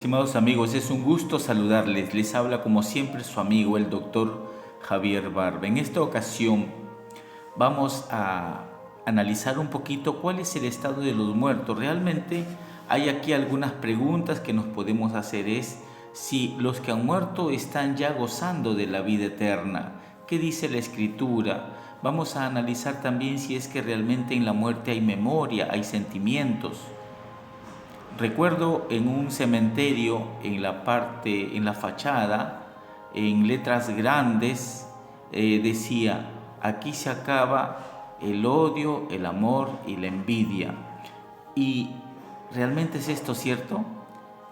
Estimados amigos, es un gusto saludarles. Les habla como siempre su amigo el doctor Javier Barba. En esta ocasión vamos a analizar un poquito cuál es el estado de los muertos. Realmente hay aquí algunas preguntas que nos podemos hacer. Es si los que han muerto están ya gozando de la vida eterna. ¿Qué dice la Escritura? Vamos a analizar también si es que realmente en la muerte hay memoria, hay sentimientos. Recuerdo en un cementerio, en la fachada, en letras grandes, decía: aquí se acaba el odio, el amor y la envidia. ¿Y realmente es esto cierto?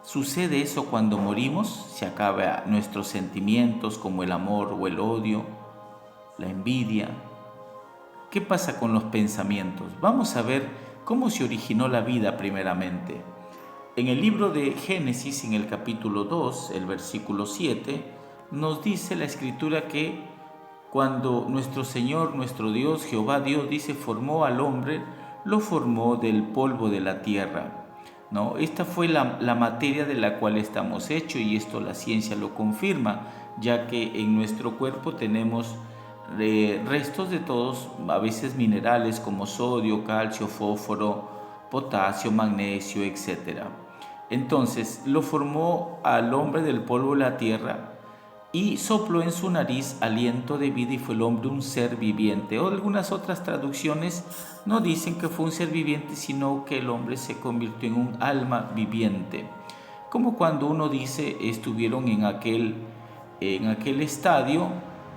¿Sucede eso cuando morimos? ¿Se acaban nuestros sentimientos como el amor o el odio, la envidia? ¿Qué pasa con los pensamientos? Vamos a ver cómo se originó la vida primeramente. En el libro de Génesis, en el capítulo 2, el versículo 7, nos dice la Escritura que cuando nuestro Señor, nuestro Dios, Jehová Dios, dice, formó al hombre, lo formó del polvo de la tierra. ¿No? Esta fue la materia de la cual estamos hechos, y esto la ciencia lo confirma, ya que en nuestro cuerpo tenemos restos de todos, a veces minerales como sodio, calcio, fósforo, potasio, magnesio, etc. Entonces lo formó al hombre del polvo de la tierra y sopló en su nariz aliento de vida, y fue el hombre un ser viviente. O algunas otras traducciones no dicen que fue un ser viviente, sino que el hombre se convirtió en un alma viviente. Como cuando uno dice estuvieron en aquel estadio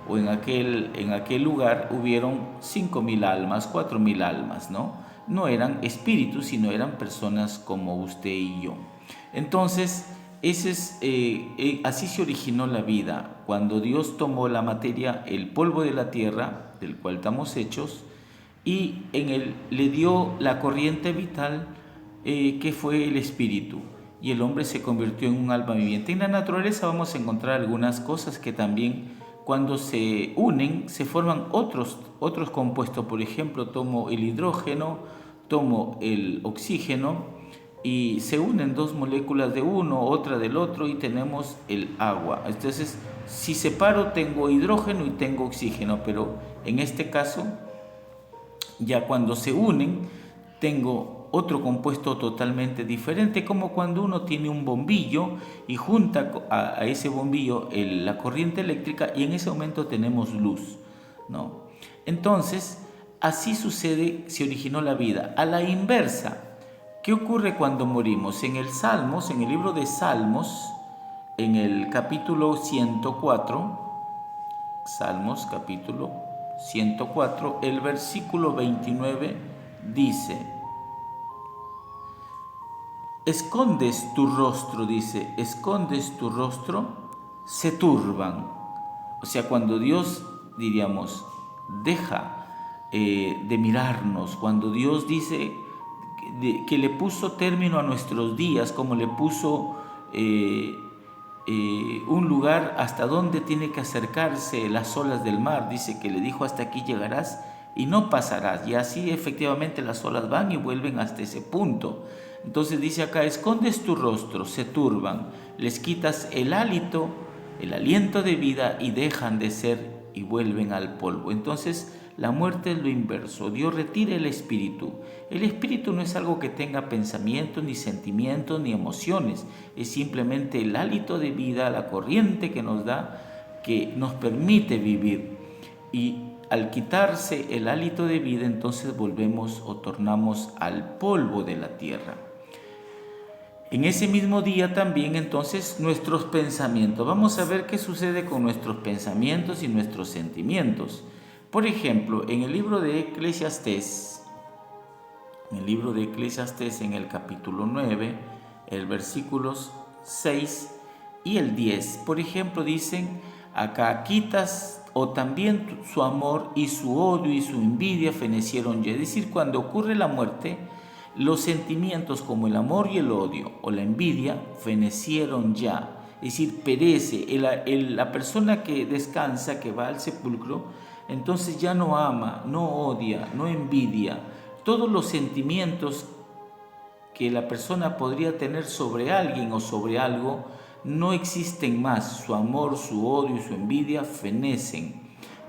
o en aquel lugar, hubieron 5.000 almas, 4.000 almas, ¿no? No eran espíritus, sino eran personas como usted y yo. Entonces, así se originó la vida, cuando Dios tomó la materia, el polvo de la tierra, del cual estamos hechos, y en él le dio la corriente vital, que fue el espíritu, y el hombre se convirtió en un alma viviente. En la naturaleza vamos a encontrar algunas cosas que también, cuando se unen, se forman otros compuestos. Por ejemplo, tomo el hidrógeno, tomo el oxígeno, y se unen dos moléculas de uno, otra del otro, y tenemos el agua. Entonces, si separo, tengo hidrógeno y tengo oxígeno, pero en este caso, ya cuando se unen, tengo otro compuesto totalmente diferente, como cuando uno tiene un bombillo y junta a ese bombillo la corriente eléctrica, y en ese momento tenemos luz, ¿no? Entonces, así sucede, se originó la vida. A la inversa, ¿qué ocurre cuando morimos? En el libro de Salmos, en el capítulo 104, Salmos capítulo 104, el versículo 29 dice: escondes tu rostro, dice, escondes tu rostro, se turban. O sea, cuando Dios, diríamos, deja de mirarnos, cuando Dios dice que le puso término a nuestros días, como le puso un lugar hasta donde tiene que acercarse las olas del mar, dice que le dijo: hasta aquí llegarás y no pasarás. Y así efectivamente las olas van y vuelven hasta ese punto. Entonces dice acá: escondes tu rostro, se turban, les quitas el hálito, el aliento de vida, y dejan de ser y vuelven al polvo. Entonces la muerte es lo inverso. Dios retira el espíritu. El espíritu no es algo que tenga pensamientos, ni sentimientos, ni emociones. Es simplemente el hálito de vida, la corriente que nos da, que nos permite vivir. Y al quitarse el hálito de vida, entonces volvemos o tornamos al polvo de la tierra. En ese mismo día también, entonces, nuestros pensamientos. Vamos a ver qué sucede con nuestros pensamientos y nuestros sentimientos. Por ejemplo, en el libro de Eclesiastés, en el capítulo 9, el versículos 6 y el 10, por ejemplo, dicen acá: quitas, o también su amor y su odio y su envidia fenecieron ya. Es decir, cuando ocurre la muerte, los sentimientos como el amor y el odio o la envidia fenecieron ya. Es decir, perece. La persona que descansa, que va al sepulcro, entonces ya no ama, no odia, no envidia. Todos los sentimientos que la persona podría tener sobre alguien o sobre algo no existen más. Su amor, su odio y su envidia fenecen.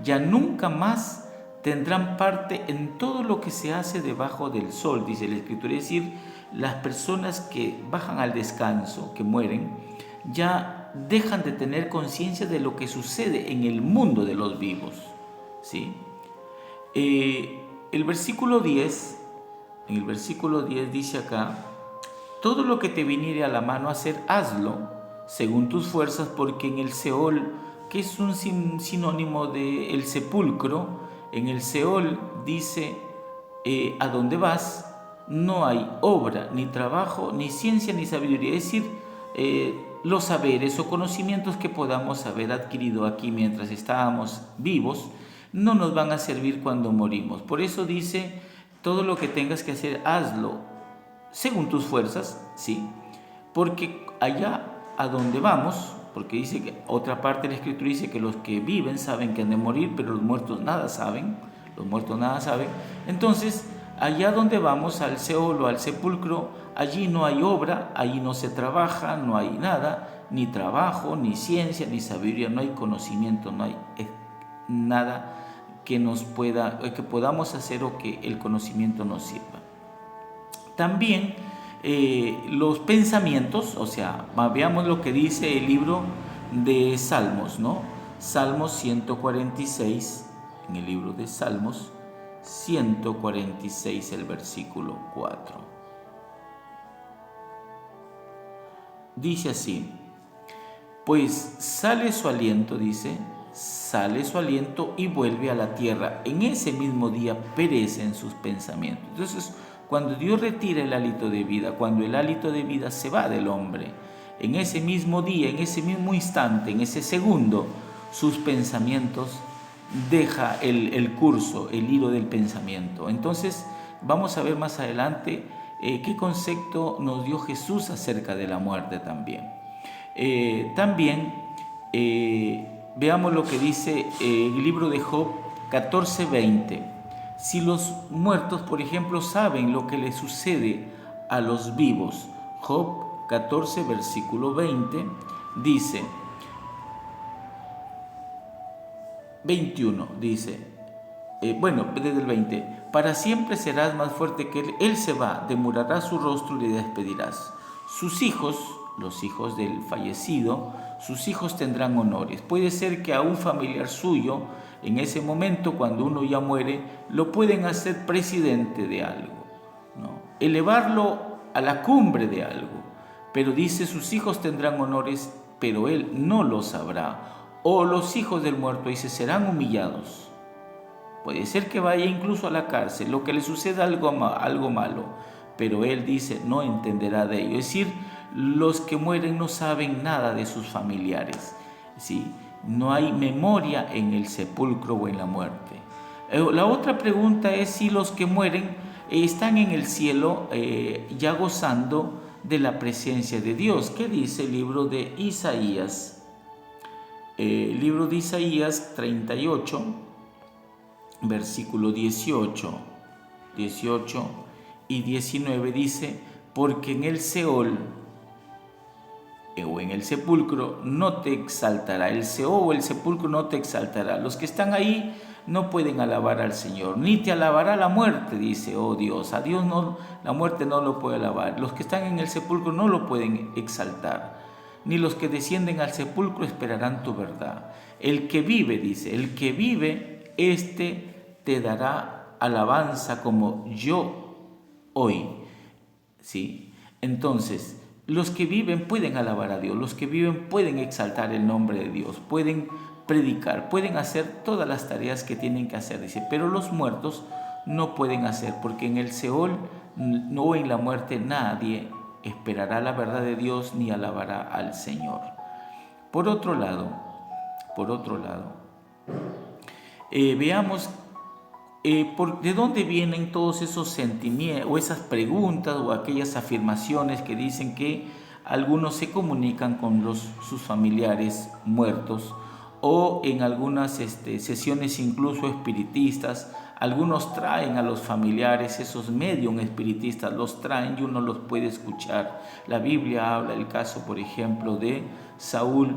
Ya nunca más tendrán parte en todo lo que se hace debajo del sol, dice la Escritura. Es decir, las personas que bajan al descanso, que mueren, ya dejan de tener conciencia de lo que sucede en el mundo de los vivos, ¿sí? El versículo 10, en el versículo 10 dice acá: todo lo que te viniere a la mano a hacer, hazlo según tus fuerzas, porque en el Seol, que es un sinónimo de el sepulcro, en el Seol dice, a donde vas no hay obra, ni trabajo, ni ciencia, ni sabiduría. Es decir, los saberes o conocimientos que podamos haber adquirido aquí mientras estábamos vivos no nos van a servir cuando morimos. Por eso dice, todo lo que tengas que hacer, hazlo según tus fuerzas, ¿sí? Porque allá a donde vamos, porque dice que otra parte de la Escritura dice que los que viven saben que han de morir, pero los muertos nada saben, Entonces, allá donde vamos, al Seol o al sepulcro, allí no hay obra, allí no se trabaja, no hay nada, ni trabajo, ni ciencia, ni sabiduría, no hay conocimiento, no hay nada que podamos hacer o que el conocimiento nos sirva. También los pensamientos, o sea, veamos lo que dice el libro de Salmos, ¿no? Salmos 146, en el libro de Salmos 146, el versículo 4. Dice así: pues sale su aliento, dice, sale su aliento y vuelve a la tierra. En ese mismo día perecen sus pensamientos. Entonces, cuando Dios retira el hálito de vida, cuando el hálito de vida se va del hombre, en ese mismo día, en ese mismo instante, en ese segundo, sus pensamientos deja el curso, el hilo del pensamiento. Entonces, vamos a ver más adelante qué concepto nos dio Jesús acerca de la muerte también. Veamos lo que dice el libro de Job 14:20. Si los muertos, por ejemplo, saben lo que les sucede a los vivos, Job 14, versículo 20, dice, 21, dice, desde el 20, para siempre serás más fuerte que él se va, demorará su rostro y le despedirás. Sus hijos, los hijos del fallecido, sus hijos tendrán honores. Puede ser que a un familiar suyo, en ese momento, cuando uno ya muere, lo pueden hacer presidente de algo, ¿no? Elevarlo a la cumbre de algo. Pero dice, sus hijos tendrán honores, pero él no lo sabrá. O los hijos del muerto, dice, serán humillados. Puede ser que vaya incluso a la cárcel, lo que le suceda algo malo, pero él dice, no entenderá de ello. Es decir, los que mueren no saben nada de sus familiares, ¿sí? No hay memoria en el sepulcro o en la muerte. La otra pregunta es si los que mueren están en el cielo ya gozando de la presencia de Dios. ¿Qué dice el libro de Isaías? El libro de Isaías 38, versículo 18 y 19 dice, porque en el Seol o en el sepulcro no te exaltará, el Seol o el sepulcro no te exaltará. Los que están ahí no pueden alabar al Señor, ni te alabará la muerte, dice, oh Dios. A Dios no, la muerte no lo puede alabar. Los que están en el sepulcro no lo pueden exaltar, ni los que descienden al sepulcro esperarán tu verdad. El que vive, dice, el que vive, este te dará alabanza como yo hoy, ¿sí? Entonces, los que viven pueden alabar a Dios, los que viven pueden exaltar el nombre de Dios, pueden predicar, pueden hacer todas las tareas que tienen que hacer, dice, pero los muertos no pueden hacer, porque en el Seol o en la muerte nadie esperará la verdad de Dios ni alabará al Señor. Por otro lado, veamos de dónde vienen todos esos sentimientos o esas preguntas o aquellas afirmaciones que dicen que algunos se comunican con sus familiares muertos o en algunas sesiones incluso espiritistas, algunos traen a los familiares, esos medium espiritistas los traen y uno los puede escuchar. La Biblia habla el caso, por ejemplo, de Saúl,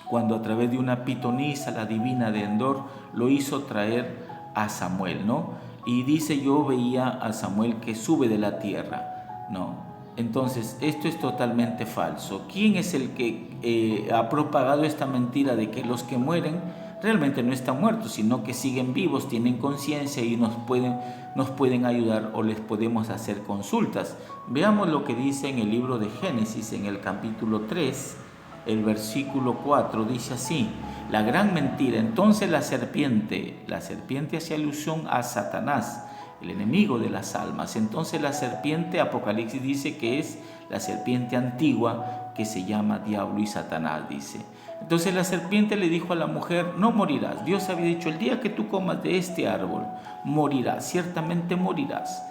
cuando a través de una pitonisa, la divina de Endor, lo hizo traer a Samuel, ¿no? Y dice, yo veía a Samuel que sube de la tierra, ¿no? Entonces, esto es totalmente falso. ¿Quién es el que ha propagado esta mentira de que los que mueren realmente no están muertos, sino que siguen vivos, tienen conciencia y nos pueden ayudar o les podemos hacer consultas? Veamos lo que dice en el libro de Génesis, en el capítulo 3, el versículo 4, dice así: la gran mentira. Entonces la serpiente hace alusión a Satanás, el enemigo de las almas. Entonces la serpiente, Apocalipsis dice que es la serpiente antigua que se llama Diablo y Satanás, dice. Entonces la serpiente le dijo a la mujer, no morirás. Dios había dicho, el día que tú comas de este árbol, morirás, ciertamente morirás.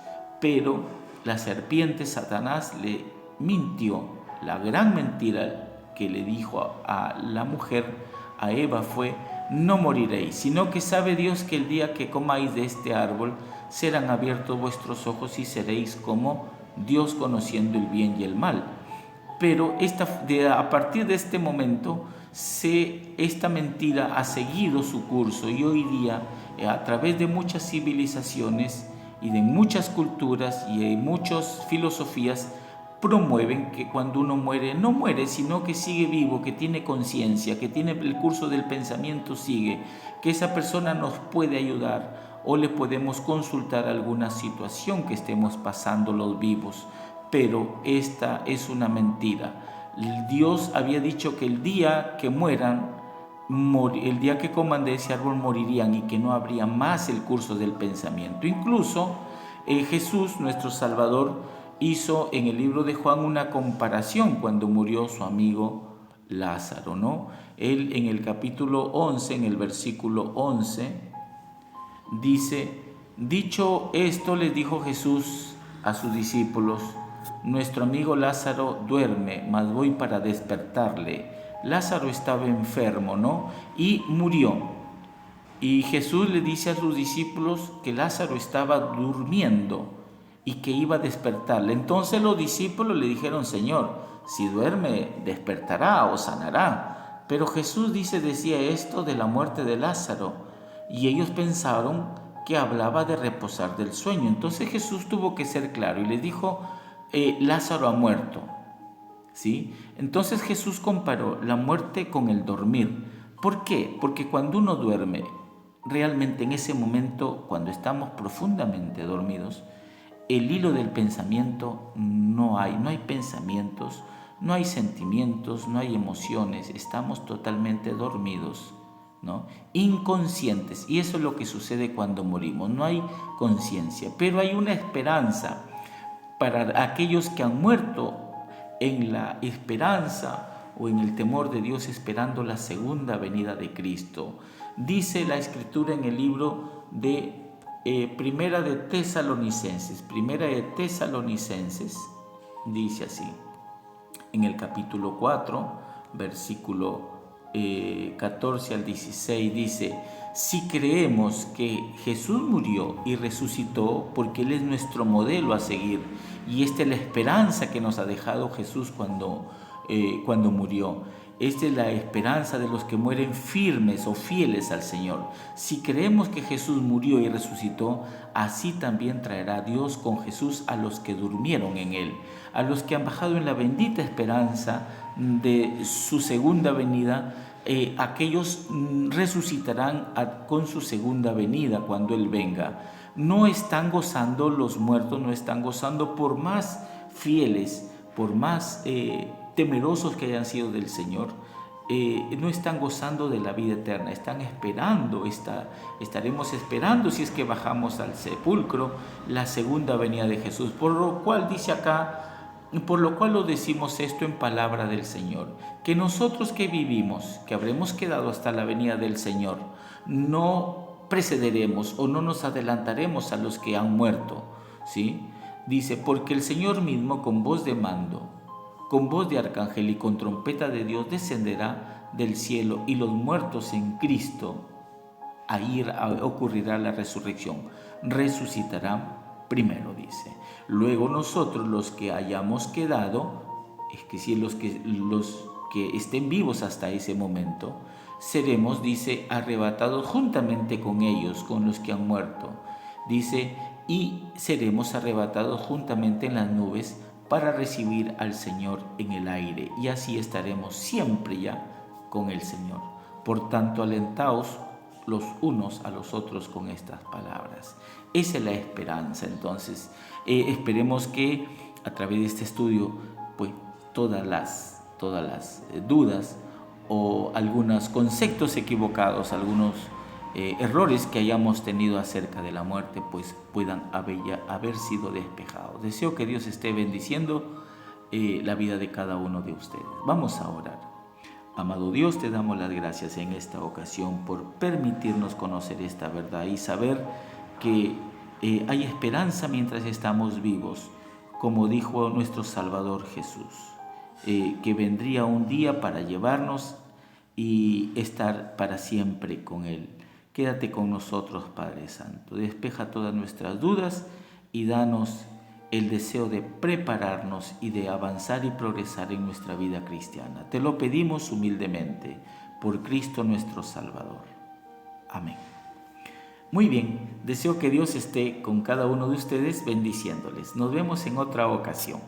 Pero la serpiente, Satanás, le mintió. La gran mentira que le dijo a la mujer, a Eva, fue, no moriréis, sino que sabe Dios que el día que comáis de este árbol, serán abiertos vuestros ojos y seréis como Dios, conociendo el bien y el mal. Pero a partir de este momento, esta mentira ha seguido su curso y hoy día, a través de muchas civilizaciones y de muchas culturas y de muchas filosofías, promueven que cuando uno muere, no muere, sino que sigue vivo, que tiene conciencia, que tiene el curso del pensamiento, sigue, que esa persona nos puede ayudar o le podemos consultar alguna situación que estemos pasando los vivos. Pero esta es una mentira. Dios había dicho que el día que mueran, el día que coman de ese árbol morirían y que no habría más el curso del pensamiento. Incluso Jesús, nuestro Salvador, hizo en el libro de Juan una comparación cuando murió su amigo Lázaro, ¿no? Él en el capítulo 11, en el versículo 11, dice, dicho esto, les dijo Jesús a sus discípulos, nuestro amigo Lázaro duerme, mas voy para despertarle. Lázaro estaba enfermo, ¿no? Y murió. Y Jesús le dice a sus discípulos que Lázaro estaba durmiendo y que iba a despertarle. Entonces los discípulos le dijeron, Señor, si duerme, despertará o sanará. Pero Jesús decía esto de la muerte de Lázaro, y ellos pensaron que hablaba de reposar del sueño. Entonces Jesús tuvo que ser claro y les dijo, Lázaro ha muerto, ¿sí? Entonces Jesús comparó la muerte con el dormir. ¿Por qué? Porque cuando uno duerme, realmente en ese momento, cuando estamos profundamente dormidos, el hilo del pensamiento no hay pensamientos, no hay sentimientos, no hay emociones, estamos totalmente dormidos, ¿no? Inconscientes, y eso es lo que sucede cuando morimos, no hay conciencia, pero hay una esperanza para aquellos que han muerto en la esperanza o en el temor de Dios, esperando la segunda venida de Cristo. Dice la Escritura en el libro de Primera de Tesalonicenses, dice así, en el capítulo 4, versículo 14 al 16, dice, si creemos que Jesús murió y resucitó, porque Él es nuestro modelo a seguir, y esta es la esperanza que nos ha dejado Jesús cuando murió. Esta es la esperanza de los que mueren firmes o fieles al Señor. Si creemos que Jesús murió y resucitó, así también traerá Dios con Jesús a los que durmieron en Él, a los que han bajado en la bendita esperanza de su segunda venida. Aquellos resucitarán con su segunda venida cuando Él venga. No están gozando los muertos, no están gozando por más fieles, por más temerosos que hayan sido del Señor, no están gozando de la vida eterna, están esperando, estaremos esperando, si es que bajamos al sepulcro, la segunda venida de Jesús. Por lo cual dice acá, por lo cual lo decimos esto en palabra del Señor, que nosotros que vivimos, que habremos quedado hasta la venida del Señor, no precederemos o no nos adelantaremos a los que han muerto, ¿sí? Dice, porque el Señor mismo con voz de mando, con voz de arcángel y con trompeta de Dios descenderá del cielo, y los muertos en Cristo, ocurrirá la resurrección, resucitarán primero, dice. Luego nosotros, los que hayamos quedado, es que si los que estén vivos hasta ese momento, seremos, dice, arrebatados juntamente con ellos, con los que han muerto. Dice, y seremos arrebatados juntamente en las nubes para recibir al Señor en el aire, y así estaremos siempre ya con el Señor. Por tanto, alentaos los unos a los otros con estas palabras. Esa es la esperanza. Entonces, esperemos que a través de este estudio, pues todas las dudas o algunos conceptos equivocados, algunos errores que hayamos tenido acerca de la muerte, pues puedan haber sido despejados. Deseo que Dios esté bendiciendo la vida de cada uno de ustedes. Vamos a orar. Amado Dios, te damos las gracias en esta ocasión por permitirnos conocer esta verdad y saber que hay esperanza mientras estamos vivos, como dijo nuestro Salvador Jesús, que vendría un día para llevarnos y estar para siempre con Él. Quédate con nosotros, Padre Santo. Despeja todas nuestras dudas y danos el deseo de prepararnos y de avanzar y progresar en nuestra vida cristiana. Te lo pedimos humildemente, por Cristo nuestro Salvador. Amén. Muy bien, deseo que Dios esté con cada uno de ustedes bendiciéndoles. Nos vemos en otra ocasión.